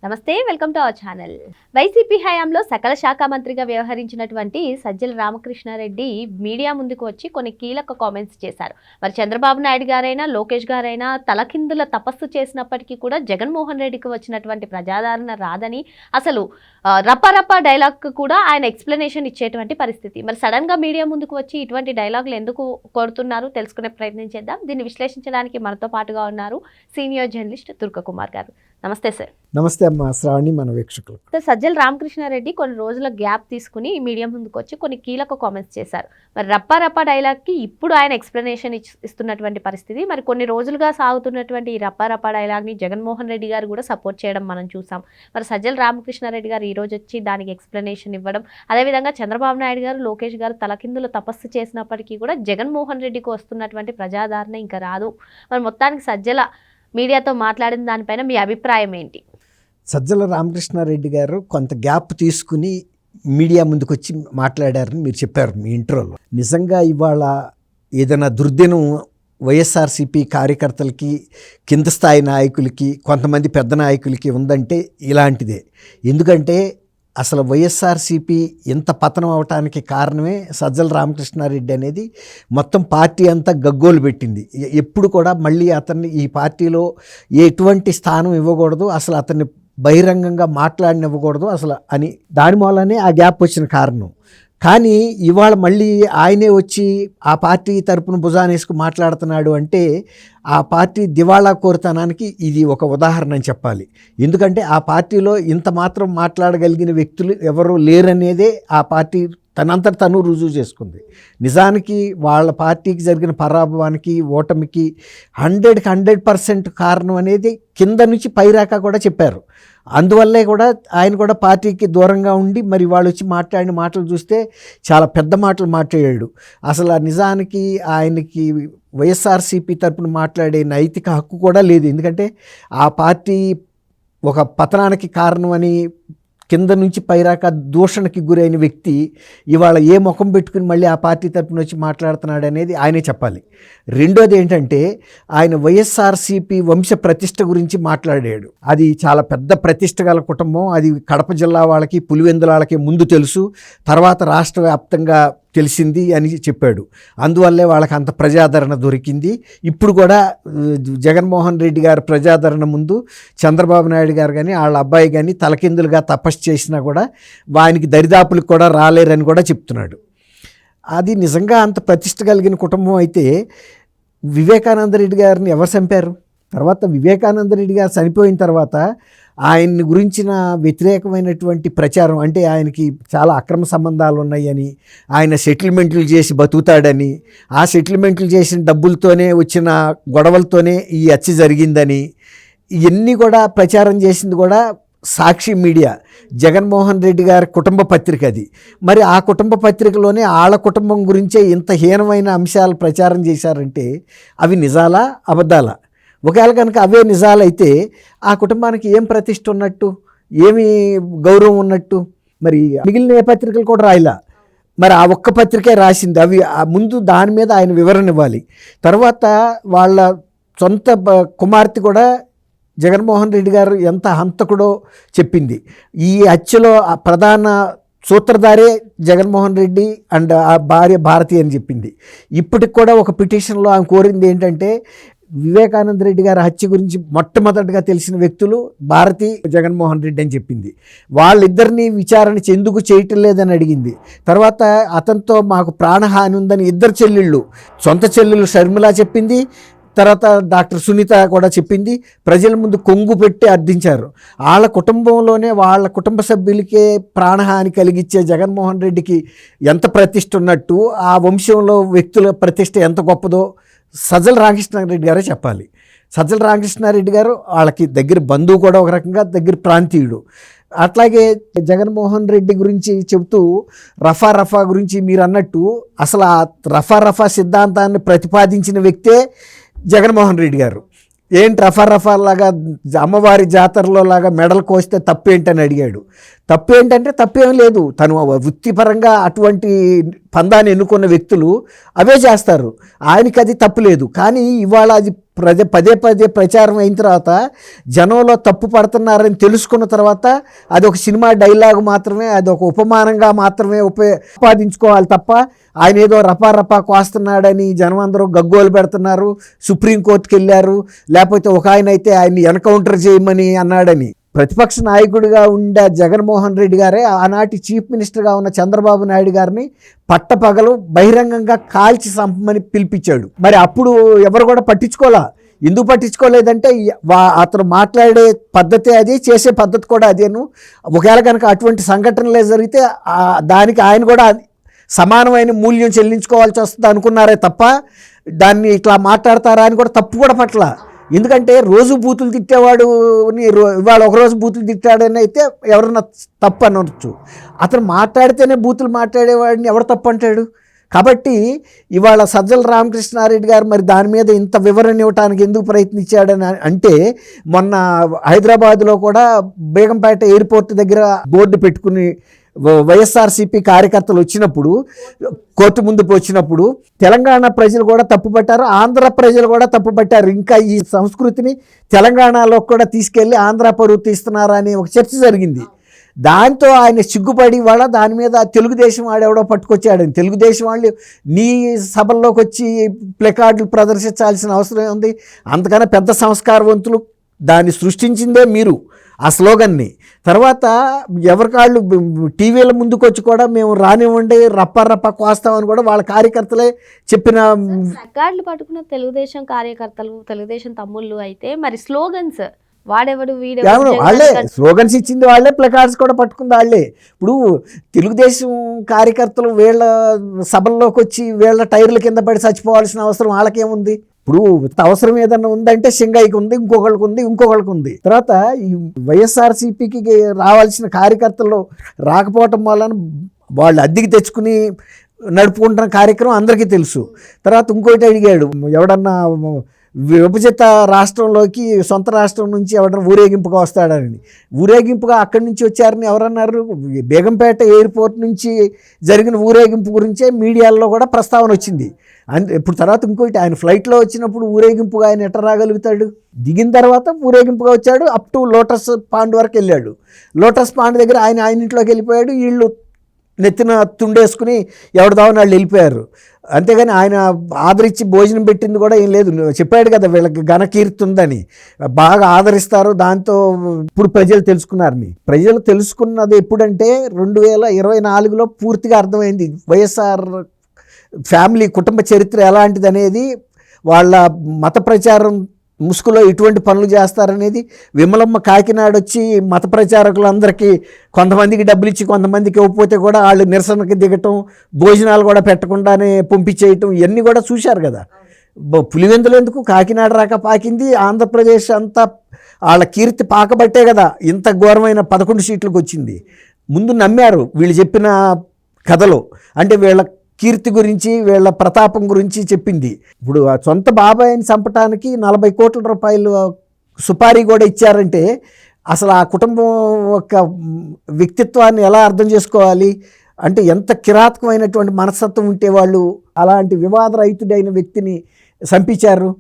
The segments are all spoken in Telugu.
నమస్తే, welcome to our channel. YCP హయాంలో సకల శాఖ మంత్రిగా వ్యవహరించినటువంటి సజ్జల రామకృష్ణారెడ్డి మీడియా ముందుకు వచ్చి కొన్ని కీలక కామెంట్స్ చేశారు. మరి చంద్రబాబు నాయుడు గారైనా లోకేష్ గారైనా తలకిందుల తపస్సు చేసినప్పటికీ కూడా జగన్మోహన్ రెడ్డికి వచ్చినటువంటి ప్రజాదరణ రాదని, అసలు రప్ప డైలాగ్ కూడా ఆయన ఎక్స్ప్లెనేషన్ ఇచ్చేటువంటి పరిస్థితి. మరి సడన్ గా మీడియా ముందుకు వచ్చి ఇటువంటి డైలాగులు ఎందుకు కోరుతున్నారు తెలుసుకునే ప్రయత్నం చేద్దాం. దీన్ని విశ్లేషించడానికి మనతో పాటుగా ఉన్నారు సీనియర్ జర్నలిస్ట్ దుర్గకుమార్ గారు. నమస్తే సార్. నమస్తే అమ్మ శ్రావణి, మన వీక్షకులు. సజ్జల రామకృష్ణారెడ్డి కొన్ని రోజుల గ్యాప్ తీసుకుని మీడియా ముందుకు వచ్చి కొన్ని కీలక కామెంట్స్ చేశారు. మరి రప్ప డైలాగ్కి ఇప్పుడు ఆయన ఎక్స్ప్లెనేషన్ ఇస్తున్నటువంటి పరిస్థితి. మరి కొన్ని రోజులుగా సాగుతున్నటువంటి ఈ రప్ప డైలాగ్ని జగన్మోహన్ రెడ్డి గారు కూడా సపోర్ట్ చేయడం మనం చూసాం. మరి సజ్జల రామకృష్ణారెడ్డి గారు ఈ రోజు వచ్చి దానికి ఎక్స్ప్లెనేషన్ ఇవ్వడం, అదేవిధంగా చంద్రబాబు నాయుడు గారు లోకేష్ గారు తలకిందులు తపస్సు చేసినప్పటికీ కూడా జగన్మోహన్ రెడ్డికి వస్తున్నటువంటి ప్రజాదరణ ఇంకా రాదు. మరి మొత్తానికి సజ్జల మీడియాతో మాట్లాడిన దానిపైన మీ అభిప్రాయం ఏంటి? సజ్జల రామకృష్ణారెడ్డి గారు కొంత గ్యాప్ తీసుకుని మీడియా ముందుకు వచ్చి మాట్లాడారని మీరు చెప్పారు మీ ఇంట్రోలో. నిజంగా ఇవాళ ఏదైనా దుర్దినం వైఎస్ఆర్సీపీ కార్యకర్తలకి, కింద స్థాయి నాయకులకి, కొంతమంది పెద్ద నాయకులకి ఉందంటే ఇలాంటిదే. ఎందుకంటే అసలు వైఎస్ఆర్సీపీ ఇంత పతనం అవటానికి కారణమే సజ్జల రామకృష్ణారెడ్డి అనేది మొత్తం పార్టీ అంతా గగ్గోలు పెట్టింది. ఎప్పుడు కూడా మళ్ళీ అతన్ని ఈ పార్టీలో ఎటువంటి స్థానం ఇవ్వకూడదు, అసలు అతన్ని బహిరంగంగా మాట్లాడనివ్వకూడదు అసలు అని, దాని మూలనే ఆ గ్యాప్ వచ్చిన కారణం. కానీ ఇవాళ మళ్ళీ ఆయనే వచ్చి ఆ పార్టీ తరపున భుజానేసుకు మాట్లాడుతున్నాడు అంటే ఆ పార్టీ దివాళా కోరుతనానికి ఇది ఒక ఉదాహరణ అని చెప్పాలి. ఎందుకంటే ఆ పార్టీలో ఇంత మాత్రం మాట్లాడగలిగిన వ్యక్తులు ఎవరు లేరనేదే ఆ పార్టీ తనంతట తను రుజువు చేసుకుంది. నిజానికి వాళ్ళ పార్టీకి జరిగిన పరాభవానికి, ఓటమికి 100% కారణం అనేది కింద నుంచి పైరాక కూడా చెప్పారు. అందువల్లే కూడా ఆయన కూడా పార్టీకి దూరంగా ఉండి మరి వాళ్ళు వచ్చి మాట్లాడిన మాటలు చూస్తే చాలా పెద్ద మాటలు మాట్లాడాడు. అసలు నిజానికి ఆయనకి వైఎస్ఆర్సీపీ తరపున మాట్లాడే నైతిక హక్కు కూడా లేదు. ఎందుకంటే ఆ పార్టీ ఒక పతనానికి కారణం అని కింద నుంచి పైరాక దూషణకి గురైన వ్యక్తి ఇవాళ ఏ ముఖం పెట్టుకుని మళ్ళీ ఆ పార్టీ తరపున వచ్చి మాట్లాడుతున్నాడు అనేది ఆయనే చెప్పాలి. రెండోది ఏంటంటే ఆయన వైఎస్ఆర్సీపీ వంశ ప్రతిష్ట గురించి మాట్లాడాడు. అది చాలా పెద్ద ప్రతిష్ట గల కుటుంబం. అది కడప జిల్లా వాళ్ళకి, పులివెందుల వాళ్ళకి ముందు తెలుసు, తర్వాత రాష్ట్ర వ్యాప్తంగా తెలిసింది అని చెప్పాడు. అందువల్లే వాళ్ళకి అంత ప్రజాదరణ దొరికింది. ఇప్పుడు కూడా జగన్మోహన్ రెడ్డి గారి ప్రజాదరణ ముందు చంద్రబాబు నాయుడు గారు కానీ వాళ్ళ అబ్బాయి కానీ తలకిందులుగా తపస్సు చేసినా కూడా వానికి దరిదాపులకు కూడా రాలేరని కూడా చెప్తున్నాడు. అది నిజంగా అంత ప్రతిష్ట కలిగిన కుటుంబం అయితే వివేకానంద రెడ్డి గారిని ఎవరు చంపారు? తర్వాత వివేకానంద రెడ్డి గారు చనిపోయిన తర్వాత ఆయన్ని గురించిన వ్యతిరేకమైనటువంటి ప్రచారం, అంటే ఆయనకి చాలా అక్రమ సంబంధాలు ఉన్నాయని, ఆయన సెటిల్మెంట్లు చేసి బతుకుతాడని, ఆ సెటిల్మెంట్లు చేసిన డబ్బులతోనే వచ్చిన గొడవలతోనే ఈ హత్య జరిగిందని, ఇవన్నీ కూడా ప్రచారం చేసింది కూడా సాక్షి మీడియా, జగన్మోహన్ రెడ్డి గారి కుటుంబ పత్రిక అది. మరి ఆ కుటుంబ పత్రికలోనే వాళ్ళ కుటుంబం గురించే ఇంత హీనమైన అంశాలు ప్రచారం చేశారంటే అవి నిజాలా అబద్ధాలా? ఒకవేళ కనుక అవే నిజాలైతే ఆ కుటుంబానికి ఏం ప్రతిష్ట ఉన్నట్టు, ఏమి గౌరవం ఉన్నట్టు? మరి మిగిలిన ఏ పత్రికలు కూడా రాయలా, మరి ఆ ఒక్క పత్రికే రాసింది. అవి ముందు దాని మీద ఆయన వివరణ ఇవ్వాలి. తర్వాత వాళ్ళ సొంత కుమార్తె కూడా జగన్మోహన్ రెడ్డి గారు ఎంత హంతకుడో చెప్పింది. ఈ హత్యలో ప్రధాన సూత్రధారే జగన్మోహన్ రెడ్డి అండ్ ఆ భార్య భారతి అని చెప్పింది. ఇప్పటికి కూడా ఒక పిటిషన్లో ఆమె కోరింది ఏంటంటే వివేకానంద రెడ్డి గారి హత్య గురించి మొట్టమొదటిగా తెలిసిన వ్యక్తులు భారతి, జగన్మోహన్ రెడ్డి అని చెప్పింది. వాళ్ళిద్దరినీ విచారణ ఎందుకు చేయటం లేదని అడిగింది. తర్వాత అతనితో మాకు ప్రాణహాని ఉందని ఇద్దరు చెల్లెళ్ళు, సొంత చెల్లెళ్ళు షర్మిల చెప్పింది, తర్వాత డాక్టర్ సునీత కూడా చెప్పింది. ప్రజల ముందు కొంగు పెట్టి అర్థించారు. వాళ్ళ కుటుంబంలోనే వాళ్ళ కుటుంబ సభ్యులకే ప్రాణహాని కలిగించే జగన్మోహన్ రెడ్డికి ఎంత ప్రతిష్ట ఉన్నట్టు ఆ వంశంలో వ్యక్తుల ప్రతిష్ట ఎంత గొప్పదో సజ్జల రామకృష్ణారెడ్డి గారే చెప్పాలి. సజ్జల రామకృష్ణారెడ్డి గారు వాళ్ళకి దగ్గర బంధువు కూడా, ఒక రకంగా దగ్గర ప్రాంతీయుడు. అట్లాగే జగన్మోహన్ రెడ్డి గురించి చెబుతూ రఫా గురించి మీరు అన్నట్టు అసలు ఆ రఫా సిద్ధాంతాన్ని ప్రతిపాదించిన వ్యక్తే జగన్మోహన్ రెడ్డి గారు. ఏంటి రఫా లాగా అమ్మవారి జాతరలో లాగా మెడలు కోస్తే తప్పేంటని అడిగాడు. తప్పేంటంటే తప్పేం లేదు, తను వృత్తిపరంగా అటువంటి పందాన్ని ఎన్నుకున్న వ్యక్తులు అవే చేస్తారు, ఆయనకి అది తప్పు లేదు. కానీ ఇవాళ అది పదే పదే ప్రచారం అయిన తర్వాత జనంలో తప్పు పడుతున్నారని తెలుసుకున్న తర్వాత అది ఒక సినిమా డైలాగ్ మాత్రమే, అది ఒక ఉపమానంగా మాత్రమే ఉపాదించుకోవాలి తప్ప ఆయన ఏదో రపా కోస్తున్నాడని జనం అందరూ గగ్గోలు పెడుతున్నారు, సుప్రీంకోర్టుకి వెళ్ళారు, లేకపోతే ఒక ఆయన అయితే ఆయన్ని ఎన్కౌంటర్ చేయమని అన్నాడని. ప్రతిపక్ష నాయకుడిగా ఉండే జగన్మోహన్ రెడ్డి గారే ఆనాటి చీఫ్ మినిస్టర్గా ఉన్న చంద్రబాబు నాయుడు గారిని పట్టపగలు బహిరంగంగా కాల్చి చంపమని పిలిపించాడు. మరి అప్పుడు ఎవరు కూడా పట్టించుకోలే. ఎందుకు పట్టించుకోలేదంటే అతను మాట్లాడే పద్ధతి అది, చేసే పద్ధతి కూడా అదేను. ఒకవేళ కనుక అటువంటి సంఘటనలే జరిగితే దానికి ఆయన కూడా సమానమైన మూల్యం చెల్లించుకోవాల్సి వస్తుంది అనుకున్నారే తప్ప దాన్ని ఇట్లా మాట్లాడతారా అని కూడా తప్పు కూడా పట్ల. ఎందుకంటే రోజు బూతులు తిట్టేవాడు ఇవాళ ఒకరోజు బూతులు తిట్టాడని అయితే ఎవరన్నా తప్పు అనవచ్చు. అతను మాట్లాడితేనే బూతులు మాట్లాడేవాడిని ఎవరు తప్పు అంటాడు? కాబట్టి ఇవాళ సజ్జల రామకృష్ణారెడ్డి గారు మరి దాని మీద ఇంత వివరణ ఇవ్వడానికి ఎందుకు ప్రయత్నించాడని అంటే, మొన్న హైదరాబాద్లో కూడా బేగంపేట ఎయిర్పోర్ట్ దగ్గర బోర్డు పెట్టుకుని వైఎస్ఆర్సీపీ కార్యకర్తలు వచ్చినప్పుడు, కోర్టు ముందుకు వచ్చినప్పుడు తెలంగాణ ప్రజలు కూడా తప్పుపట్టారు, ఆంధ్ర ప్రజలు కూడా తప్పుపట్టారు. ఇంకా ఈ సంస్కృతిని తెలంగాణలో కూడా తీసుకెళ్ళి ఆంధ్ర పరువు తీస్తున్నారా అని ఒక చర్చ జరిగింది. దాంతో ఆయన సిగ్గుపడి వాళ్ళ దాని మీద తెలుగుదేశం వాడెవడో పట్టుకొచ్చాడని. తెలుగుదేశం వాళ్ళు నీ సభల్లోకి వచ్చి ప్లకార్డులు ప్రదర్శించాల్సిన అవసరం ఉంది? అంతకన్నా పెద్ద సంస్కారవంతులు, దాన్ని సృష్టించిందే మీరు ఆ స్లోగన్ని. తర్వాత ఎవరికాళ్ళు టీవీల ముందుకు వచ్చి కూడా మేము రానివ్వండి రప్ప కోస్తామని కూడా వాళ్ళ కార్యకర్తలే చెప్పిన. ప్లకార్డులు పట్టుకున్న తెలుగుదేశం కార్యకర్తలు, తెలుగుదేశం తమ్ముళ్ళు అయితే మరి స్లోగన్స్ వాడెవడు వాళ్ళే స్లోగన్స్ ఇచ్చింది వాళ్ళే, ప్లకార్డ్స్ కూడా పట్టుకుంది వాళ్ళే. ఇప్పుడు తెలుగుదేశం కార్యకర్తలు వీళ్ళ సభల్లోకి వచ్చి వీళ్ళ టైర్ల కింద పడి చచ్చిపోవాల్సిన అవసరం వాళ్ళకేముంది? ఇప్పుడు అవసరం ఏదన్నా ఉందంటే సింగయ్యకి ఉంది, ఇంకొకళ్ళకి ఉంది. తర్వాత ఈ వైఎస్ఆర్సీపీకి రావాల్సిన కార్యకర్తలు రాకపోవటం వలన వాళ్ళు అద్దెకి తెచ్చుకుని నడుపుకుంటున్న కార్యక్రమం అందరికీ తెలుసు. తర్వాత ఇంకోటి అడిగాడు, ఎవడన్నా విభజిత రాష్ట్రంలోకి సొంత రాష్ట్రం నుంచి ఎవడన్నా ఊరేగింపుగా వస్తాడని. ఊరేగింపుగా అక్కడి నుంచి వచ్చారని ఎవరన్నారు? బేగంపేట ఎయిర్పోర్ట్ నుంచి జరిగిన ఊరేగింపు గురించే మీడియాల్లో కూడా ప్రస్తావన వచ్చింది. ఇప్పుడు తర్వాత ఇంకోటి, ఆయన ఫ్లైట్లో వచ్చినప్పుడు ఊరేగింపుగా ఆయన ఎట్ట రాగలుగుతాడు? దిగిన తర్వాత ఊరేగింపుగా వచ్చాడు, అప్ టు లోటస్ పాండ్ వరకు వెళ్ళాడు. లోటస్ పాండ్ దగ్గర ఆయన ఇంట్లోకి వెళ్ళిపోయాడు, వీళ్ళు నెత్తిన తుండేసుకుని ఎవరిదావని వాళ్ళు వెళ్ళిపోయారు. అంతేగాని ఆయన ఆదరించి భోజనం పెట్టింది కూడా ఏం లేదు. చెప్పాడు కదా వీళ్ళకి ఘనకీర్తి ఉందని, బాగా ఆదరిస్తారు. దాంతో ఇప్పుడు ప్రజలు తెలుసుకున్నారని. ప్రజలు తెలుసుకున్నది ఎప్పుడంటే 2024లో పూర్తిగా అర్థమైంది వైఎస్ఆర్ ఫ్యామిలీ కుటుంబ చరిత్ర ఎలాంటిది అనేది. వాళ్ళ మత ప్రచారం ముసుగులో ఇటువంటి పనులు చేస్తారనేది. విమలమ్మ కాకినాడ వచ్చి మత ప్రచారకులందరికీ కొంతమందికి డబ్బులు ఇచ్చి కొంతమందికి ఇవ్వకపోతే కూడా వాళ్ళు నిరసనకి దిగటం, భోజనాలు కూడా పెట్టకుండానే పంపించేయటం, ఇవన్నీ కూడా చూశారు కదా. పులివెందులు ఎందుకు కాకినాడ రాక పాకింది, ఆంధ్రప్రదేశ్ అంతా వాళ్ళ కీర్తి పాకబట్టే కదా ఇంత ఘోరమైన 11 సీట్లకు వచ్చింది. ముందు నమ్మారు వీళ్ళు చెప్పిన కథలో. అంటే వీళ్ళ కీర్తి గురించి, వీళ్ళ ప్రతాపం గురించి చెప్పింది. ఇప్పుడు ఆ సొంత బాబాయిని చంపటానికి 40 కోట్ల రూపాయలు సుపారీ కూడా ఇచ్చారంటే అసలు ఆ కుటుంబం యొక్క వ్యక్తిత్వాన్ని ఎలా అర్థం చేసుకోవాలి? అంటే ఎంత కిరాతకమైనటువంటి మనస్తత్వం ఉంటే వాళ్ళు అలాంటి వివాదరహితుడైన వ్యక్తిని చంపించారు.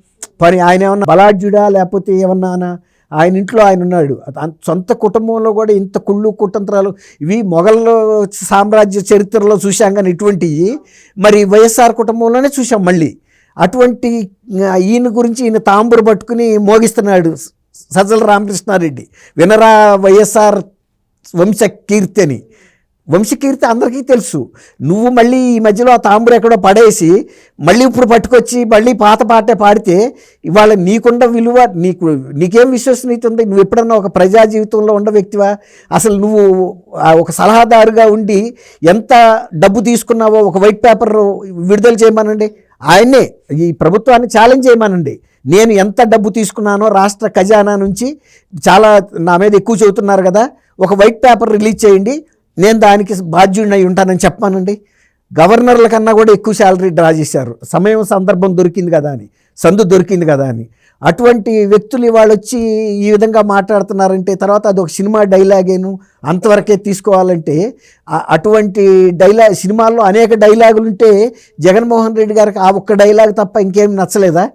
పని ఆయన ఏమన్నా బలాఢ్యుడా లేకపోతే ఏమన్నా? ఆయన ఇంట్లో ఆయన ఉన్నాడు. సొంత కుటుంబంలో కూడా ఇంత కుళ్ళు కుతంత్రాలు, ఇవి మొఘల్ సామ్రాజ్య చరిత్రలో చూసాం కానీ ఇటువంటివి మరి వైఎస్ఆర్ కుటుంబంలోనే చూసాం. మళ్ళీ అటువంటి ఈయన గురించి ఈయన తాంబూరు పట్టుకుని మోగిస్తున్నాడు సజ్జల రామకృష్ణారెడ్డి. వినరా వైఎస్ఆర్ వంశకీర్తి అని. వంశకీర్తి అందరికీ తెలుసు. నువ్వు మళ్ళీ ఈ మధ్యలో ఆ తాంబూరు ఎక్కడో పడేసి మళ్ళీ ఇప్పుడు పట్టుకొచ్చి మళ్ళీ పాత పాటే పాడితే ఇవాళ నీకుండ విలువ, నీకేం విశ్వసనీయత ఉంది? నువ్వు ఎప్పుడన్నా ఒక ప్రజా జీవితంలో ఉన్న వ్యక్తివా? అసలు నువ్వు ఒక సలహాదారుగా ఉండి ఎంత డబ్బు తీసుకున్నావో ఒక వైట్ పేపర్ విడుదల చేయమనండి. ఆయన్నే ఈ ప్రభుత్వాన్ని ఛాలెంజ్ చేయమనండి. నేను ఎంత డబ్బు తీసుకున్నానో రాష్ట్ర ఖజానా నుంచి, చాలా నా మీద ఎక్కువ చెబుతున్నారు కదా, ఒక వైట్ పేపర్ రిలీజ్ చేయండి, నేను దానికి బాధ్యుడినై ఉంటానని చెప్పానండి. గవర్నర్ల కన్నా కూడా ఎక్కువ శాలరీ డ్రా చేశారు. సమయం సందర్భం దొరికింది కదా అని, సందు దొరికింది కదా అని. అటువంటి వ్యక్తులు ఇవాళ వచ్చి ఈ విధంగా మాట్లాడుతున్నారంటే తర్వాత అదొక సినిమా డైలాగేను అంతవరకే తీసుకోవాలంటే, అటువంటి సినిమాల్లో అనేక డైలాగులు ఉంటే జగన్మోహన్ రెడ్డి గారికి ఆ ఒక్క డైలాగ్ తప్ప ఇంకేం నచ్చలేదా?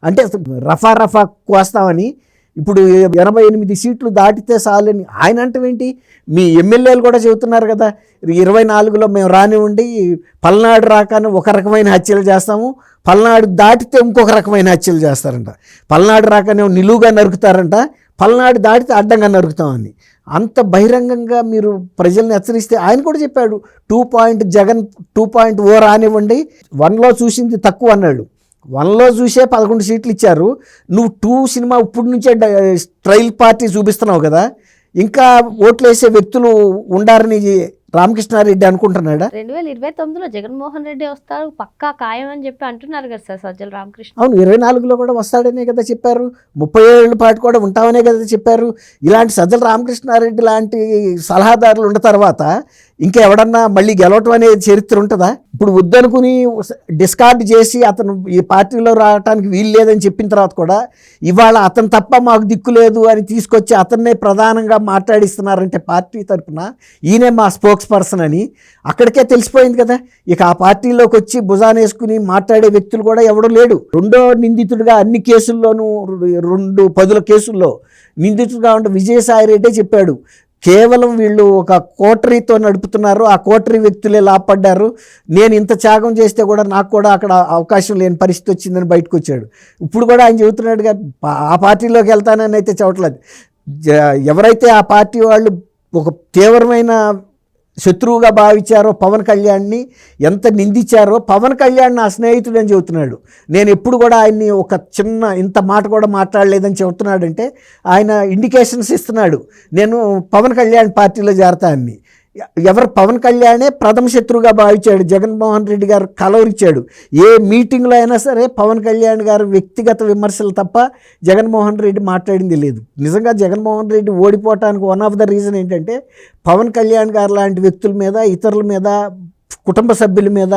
అంటే రఫా రఫా కోస్తామని. ఇప్పుడు 88 సీట్లు దాటితే చాలని ఆయన అంటేంటి? మీ ఎమ్మెల్యేలు కూడా చెబుతున్నారు కదా, 24లో మేము రానివ్వండి, పల్నాడు రాగానే ఒక రకమైన హత్యలు చేస్తాము, పల్నాడు దాటితే ఇంకొక రకమైన హత్యలు చేస్తారంట, పల్నాడు రాగానే నిలువుగా నరుకుతారంట, పల్నాడు దాటితే అడ్డంగా నరుకుతామని. అంత బహిరంగంగా మీరు ప్రజల్ని హెచ్చరిస్తే ఆయన కూడా చెప్పాడు, జగన్ 2.0 రానివ్వండి, 1లో చూసింది తక్కువ అన్నాడు. 1లో చూసే 11 సీట్లు ఇచ్చారు. నువ్వు 2 సినిమా ఇప్పుడు నుంచే ట్రయల్ పార్టీ చూపిస్తున్నావు కదా, ఇంకా ఓట్లు వేసే వ్యక్తులు ఉండారని రామకృష్ణారెడ్డి అనుకుంటున్నాడా? 2029లో జగన్మోహన్ రెడ్డి వస్తారు పక్కా ఖాయం అని చెప్పి అంటున్నారు కదా సార్ సజ్జల రామకృష్ణ. అవును, 24లో కూడా వస్తాడనే కదా చెప్పారు, 30 ఏళ్ళ పాటు కూడా ఉంటామనే కదా చెప్పారు. ఇలాంటి సజ్జల రామకృష్ణారెడ్డి లాంటి సలహాదారులు ఉన్న తర్వాత ఇంకా ఎవడన్నా మళ్ళీ గెలవటం అనే చరిత్ర ఉంటుందా? ఇప్పుడు వద్దనుకుని డిస్కార్డ్ చేసి అతను ఈ పార్టీలో రావడానికి వీలు లేదని చెప్పిన తర్వాత కూడా ఇవాళ అతను తప్ప మాకు దిక్కు లేదు అని తీసుకొచ్చి అతన్నే ప్రధానంగా మాట్లాడిస్తున్నారంటే పార్టీ తరఫున ఈయనే మా స్పోక్స్ పర్సన్ అని అక్కడికే తెలిసిపోయింది కదా. ఇక ఆ పార్టీలోకి వచ్చి భుజానేసుకుని మాట్లాడే వ్యక్తులు కూడా ఎవడూ లేడు. రెండో నిందితుడిగా అన్ని కేసుల్లోనూ 2 పదుల కేసుల్లో నిందితుడిగా ఉండే విజయసాయిరెడ్డే చెప్పాడు, కేవలం వీళ్ళు ఒక కోటరీతో నడుపుతున్నారు, ఆ కోటరీ వ్యక్తులే లాభపడ్డారు, నేను ఇంత త్యాగం చేస్తే కూడా నాకు కూడా అక్కడ అవకాశం లేని పరిస్థితి వచ్చిందని బయటకు వచ్చాడు. ఇప్పుడు కూడా ఆయన చెబుతున్నాడుగా ఆ పార్టీలోకి వెళ్తానని అయితే చెప్పట్లేదు. ఎవరైతే ఆ పార్టీ వాళ్ళు ఒక తీవ్రమైన శత్రువుగా భావించారో పవన్ కళ్యాణ్ని, ఎంత నిందించారో, పవన్ కళ్యాణ్ నా స్నేహితుడు అని చెబుతున్నాడు. నేను ఎప్పుడు కూడా ఆయన్ని ఒక చిన్న ఇంత మాట కూడా మాట్లాడలేదని చెబుతున్నాడంటే ఆయన ఇండికేషన్స్ ఇస్తున్నాడు, నేను పవన్ కళ్యాణ్ పార్టీలో చేరతా అని. ఎవరు పవన్ కళ్యాణే ప్రథమ శత్రువుగా భావించాడు. జగన్మోహన్ రెడ్డి గారు కలవరిచ్చాడు. ఏ మీటింగ్లో అయినా సరే పవన్ కళ్యాణ్ గారు వ్యక్తిగత విమర్శలు తప్ప జగన్మోహన్ రెడ్డి మాట్లాడింది లేదు. నిజంగా జగన్మోహన్ రెడ్డి ఓడిపోవటానికి వన్ ఆఫ్ ద రీజన్ ఏంటంటే పవన్ కళ్యాణ్ గారు లాంటి వ్యక్తుల మీద, ఇతరుల మీద, కుటుంబ సభ్యుల మీద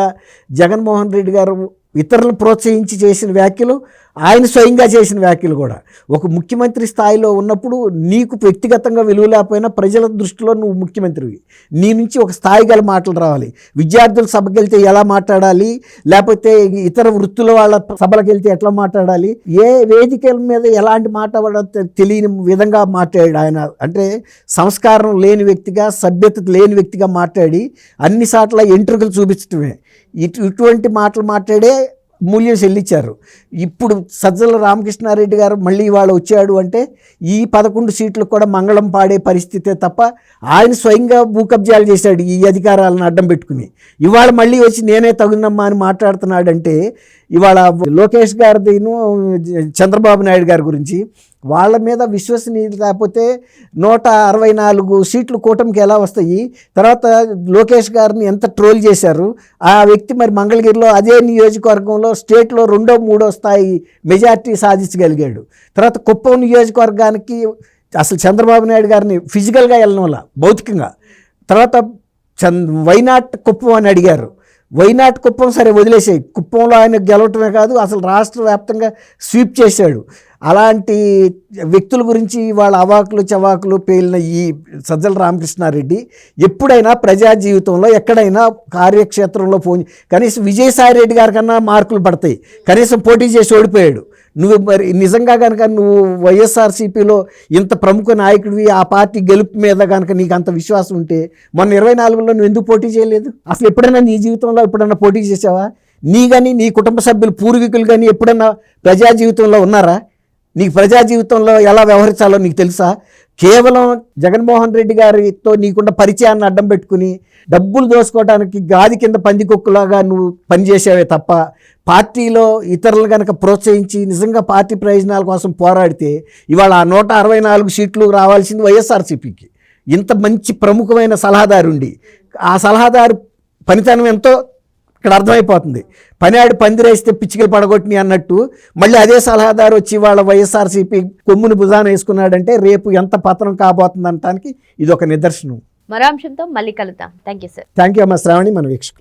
జగన్మోహన్ రెడ్డి గారు ఇతరులను ప్రోత్సహించి చేసిన వ్యాఖ్యలు, ఆయన స్వయంగా చేసిన వ్యాఖ్యలు కూడా. ఒక ముఖ్యమంత్రి స్థాయిలో ఉన్నప్పుడు నీకు వ్యక్తిగతంగా విలువ లేకపోయినా ప్రజల దృష్టిలో నువ్వు ముఖ్యమంత్రివి, నీ నుంచి ఒక స్థాయి గల మాటలు రావాలి. విద్యార్థుల సభకి వెళ్తే ఎలా మాట్లాడాలి, లేకపోతే ఇతర వృత్తుల వాళ్ళ సభలకు వెళ్తే ఎట్లా మాట్లాడాలి, ఏ వేదికల మీద ఎలాంటి మాట్లాడాలో తెలియని విధంగా మాట్లాడాడు ఆయన. అంటే సంస్కారం లేని వ్యక్తిగా, సభ్యత లేని వ్యక్తిగా మాట్లాడి అన్ని సార్లు ఎంట్రుకలు చూపించడమే. ఇటువంటి మాటలు మాట్లాడే మూల్యం చెల్లించారు. ఇప్పుడు సజ్జల రామకృష్ణారెడ్డి గారు మళ్ళీ ఇవాళ వచ్చాడు అంటే ఈ 11 సీట్లు కూడా మంగళం పాడే పరిస్థితే తప్ప ఆయన స్వయంగా భూకబ్జాలు చేశాడు ఈ అధికారాలను అడ్డం పెట్టుకుని. ఇవాళ మళ్ళీ వచ్చి నేనే తగునమ్మా అని మాట్లాడుతున్నాడంటే ఇవాళ లోకేష్ గారిదిను చంద్రబాబు నాయుడు గారి గురించి వాళ్ళ మీద విశ్వసనీయత లేకపోతే 164 సీట్లు కూటమికి ఎలా వస్తాయి? తర్వాత లోకేష్ గారిని ఎంత ట్రోల్ చేశారు. ఆ వ్యక్తి మరి మంగళగిరిలో అదే నియోజకవర్గంలో స్టేట్లో 2వ 3వ స్థాయి మెజార్టీ సాధించగలిగాడు. తర్వాత కుప్పం నియోజకవర్గానికి అసలు చంద్రబాబు నాయుడు గారిని ఫిజికల్గా వెళ్ళడం వల్ల భౌతికంగా, తర్వాత వైనాట్ కుప్పం అని అడిగారు, వైనాట్ కుప్పం సరే వదిలేసాయి, కుప్పంలో ఆయన గెలవటమే కాదు అసలు రాష్ట్ర వ్యాప్తంగా స్వీప్ చేశాడు. అలాంటి వ్యక్తుల గురించి వాళ్ళ అవాకులు చవాకులు పేలిన ఈ సజ్జల రామకృష్ణారెడ్డి ఎప్పుడైనా ప్రజా జీవితంలో ఎక్కడైనా కార్యక్షేత్రంలో కనీసం విజయసాయి రెడ్డి గారి కన్నా మార్కులు పడతాయి, కనీసం పోటీ చేసి ఓడిపోయాడు. నువ్వు మరి నిజంగా కనుక నువ్వు వైఎస్ఆర్సీపీలో ఇంత ప్రముఖ నాయకుడివి, ఆ పార్టీ గెలుపు మీద కనుక నీకు అంత విశ్వాసం ఉంటే మొన్న 24లో నువ్వు ఎందుకు పోటీ చేయలేదు? అసలు ఎప్పుడైనా నీ జీవితంలో ఎప్పుడైనా పోటీ చేసావా? నీ కానీ నీ కుటుంబ సభ్యులు పూర్వీకులు కానీ ఎప్పుడైనా ప్రజా జీవితంలో ఉన్నారా? నీకు ప్రజా జీవితంలో ఎలా వ్యవహరించాలో నీకు తెలుసా? కేవలం జగన్మోహన్ రెడ్డి గారితో నీకున్న పరిచయాన్ని అడ్డం పెట్టుకుని డబ్బులు దోసుకోవడానికి గాది కింద పందికొక్కులాగా నువ్వు పనిచేసావే తప్ప పార్టీలో ఇతరులు కనుక ప్రోత్సహించి నిజంగా పార్టీ ప్రయోజనాల కోసం పోరాడితే ఇవాళ 164 సీట్లు రావాల్సింది వైఎస్ఆర్సీపీకి. ఇంత మంచి ప్రముఖమైన సలహాదారుండి ఆ సలహాదారు పనితనం ఎంతో ఇక్కడ అర్థమైపోతుంది. పనియాడు పందిరేస్తే పిచ్చికలు పడగొట్టిని అన్నట్టు మళ్ళీ అదే సలహాదారు వచ్చి వాళ్ళ వైఎస్ఆర్సీపీ కొమ్ముని భుజాన వేసుకున్నాడంటే రేపు ఎంత పతనం కాబోతుంది అనటానికి ఇది ఒక నిదర్శనం. మరో అంశంతో మళ్ళీ కలుద్దాం. Thank you sir. Thank you అమ్మ శ్రావణి, మన వీక్షకులు.